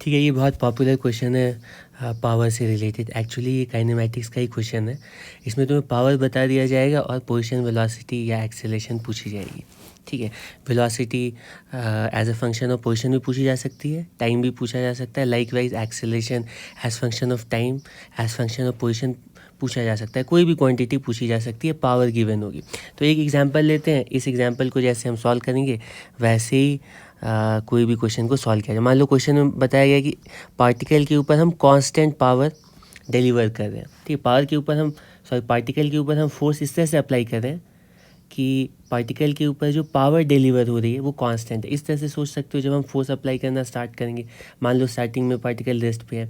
ठीक है, ये बहुत पॉपुलर क्वेश्चन है पावर से रिलेटेड। एक्चुअली ये काइनेमैटिक्स का ही क्वेश्चन है। इसमें तुम्हें पावर बता दिया जाएगा और पोजीशन, वेलोसिटी या एक्सेलरेशन पूछी जाएगी। ठीक है, velocity as a function of position भी पूछी जा सकती है, टाइम भी पूछा जा सकता है। Likewise acceleration as function of time, as function of position पूछा जा सकता है। कोई भी क्वांटिटी पूछी जा सकती है, पावर गिवन होगी। तो एक एग्जांपल लेते हैं, इस एग्जांपल को जैसे हम सॉल्व करेंगे वैसे ही कोई भी क्वेश्चन को सॉल्व किया जाए। मान लो क्वेश्चन में बताया गया कि पार्टिकल के ऊपर हम कांस्टेंट पावर डिलीवर कर रहे हैं। ठीक है, पार्टिकल के ऊपर हम फोर्स इस तरह से अप्लाई कर रहे हैं कि पार्टिकल के ऊपर जो पावर डिलीवर हो रही है वो कांस्टेंट है। इस तरह से सोच सकते हो, जब हम फोर्स अप्लाई करना स्टार्ट करेंगे, मान लो स्टार्टिंग में पार्टिकल रेस्ट पे है,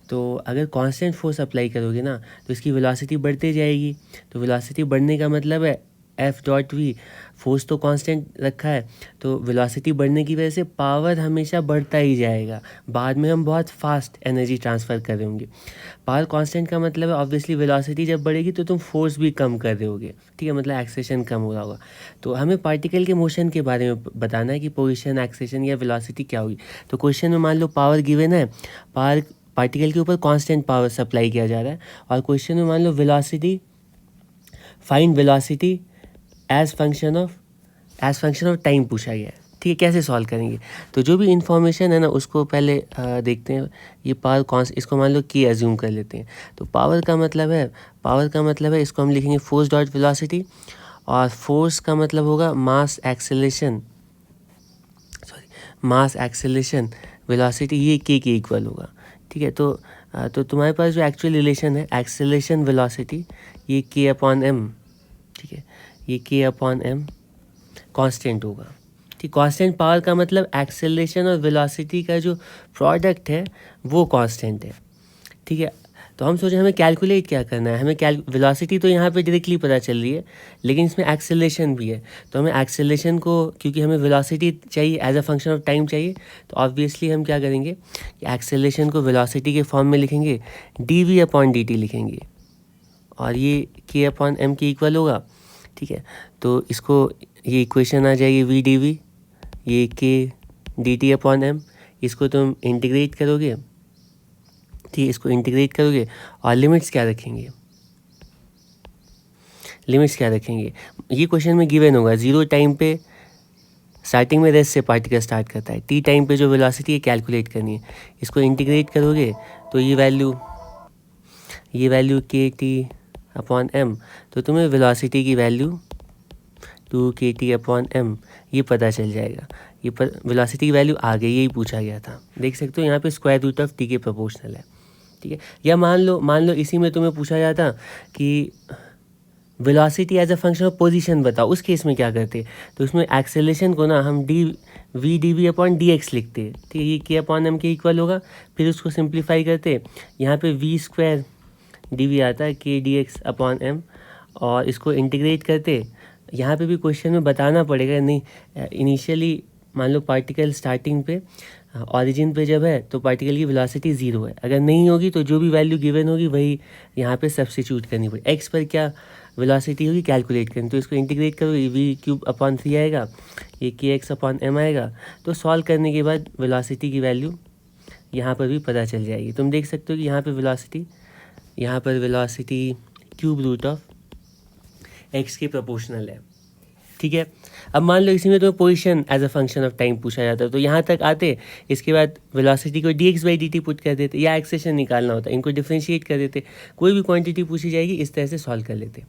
तो अगर कांस्टेंट फोर्स अप्लाई करोगे ना तो इसकी वेलोसिटी बढ़ते जाएगी। तो वेलोसिटी बढ़ने का मतलब है एफ डॉट वी, फोर्स तो कांस्टेंट रखा है, तो वेलोसिटी बढ़ने की वजह से पावर हमेशा बढ़ता ही जाएगा। बाद में हम बहुत फास्ट एनर्जी ट्रांसफ़र कर रहे होंगे। पावर कांस्टेंट का मतलब है ऑब्वियसली वेलोसिटी जब बढ़ेगी तो तुम फोर्स भी कम कर रहे होगे। ठीक है, मतलब एक्सेलेरेशन कम हो रहा होगा। तो हमें पार्टिकल के मोशन के बारे में बताना है कि पोजीशन, एक्सेलेरेशन या वेलोसिटी क्या होगी। तो क्वेश्चन में मान लो पावर गिवन है, पार्टिकल के ऊपर कांस्टेंट पावर सप्लाई किया जा रहा है, और क्वेश्चन में मान लो velocity, find velocity as function of time पूछा गया है। ठीक है, कैसे सॉल्व करेंगे? तो जो भी इन्फॉर्मेशन है ना उसको पहले देखते हैं। ये पावर इसको मान लो कि एज्यूम कर लेते हैं। तो पावर का मतलब है इसको हम लिखेंगे फोर्स डॉट वेलोसिटी, और फोर्स का मतलब होगा मास एक्सेलेरेशन वेलोसिटी, ये के इक्वल होगा। ठीक है, तो तुम्हारे पास जो एक्चुअल रिलेशन है एक्सेलेरेशन वेलोसिटी, ये के अपॉन एम, ठीक है, ये के अपॉन एम कांस्टेंट होगा। ठीक, कांस्टेंट पावर का मतलब एक्सेलरेशन और वेलोसिटी का जो प्रोडक्ट है वो कांस्टेंट है। ठीक है, तो हम सोचे हमें कैलकुलेट क्या करना है। हमें वेलोसिटी तो यहाँ पे डायरेक्टली पता चल रही है, लेकिन इसमें एक्सेलरेशन भी है। तो हमें एक्सेलरेशन को, क्योंकि हमें वेलोसिटी चाहिए as a function of time चाहिए, तो ऑब्वियसली हम क्या करेंगे कि एक्सेलरेशन को वेलोसिटी के फॉर्म में लिखेंगे, d v upon d t लिखेंगे, और ये के अपॉन एम के इक्वल होगा। ठीक है, तो इसको, ये इक्वेशन आ जाएगी वी डी वी, ये के डी टी अपॉन एम। इसको तुम इंटीग्रेट करोगे, ठीक है, इसको इंटीग्रेट करोगे और लिमिट्स क्या रखेंगे, ये क्वेश्चन में गिवन होगा। 0 टाइम पे स्टार्टिंग में रेस्ट से पार्टिकल स्टार्ट करता है, टी टाइम पे जो वेलोसिटी है कैलकुलेट करनी है। इसको इंटीग्रेट करोगे तो ये वैल्यू के टी अपॉन एम, तो तुम्हें वेलोसिटी की वैल्यू 2 के टी अपॉन एम ये पता चल जाएगा। ये वेलोसिटी की वैल्यू आ गई, यही पूछा गया था। देख सकते हो यहाँ पे स्क्वायर रूट ऑफ टी के प्रोपोर्शनल है। ठीक है, या मान लो इसी में तुम्हें पूछा जाता कि velocity as a function of position बताओ, उस केस में क्या करते? तो उसमें एक्सेलरेशन को ना हम d v upon d x लिखते हैं। ठीक है, ये के अपॉन एम के इक्वल होगा। फिर उसको सिंप्लीफाई करते, यहाँ पे वी स्क्वायर डी वी आता है के डी एक्स अपॉन एम, और इसको इंटीग्रेट करते। यहाँ पे भी क्वेश्चन में बताना पड़ेगा, नहीं इनिशियली मान लो पार्टिकल स्टार्टिंग पे ऑरिजिन पे जब है तो पार्टिकल की वेलोसिटी 0 है। अगर नहीं होगी तो जो भी वैल्यू गिवन होगी वही यहाँ पे सब्स्टिट्यूट करनी पड़ेगी। एक्स पर क्या वेलोसिटी होगी कैलकुलेट करनी, तो इसको इंटीग्रेट करोगे, वी क्यूब अपॉन 3 आएगा, ये के एक्स अपॉन एम आएगा। तो सॉल्व करने के बाद वेलोसिटी की वैल्यू यहाँ पर भी पता चल जाएगी। तुम देख सकते हो कि यहाँ पर velocity cube root of x के प्रोपोर्शनल है। ठीक है, अब मान लो इसी में तुम्हें position as a function of time पूछा जाता है, तो यहाँ तक आते, इसके बाद वेलोसिटी को D x by D T put कर देते, या एक्सेलेरेशन निकालना होता है, इनको डिफ्रेंशिएट कर देते। कोई भी क्वांटिटी पूछी जाएगी इस तरह से सॉल्व कर लेते।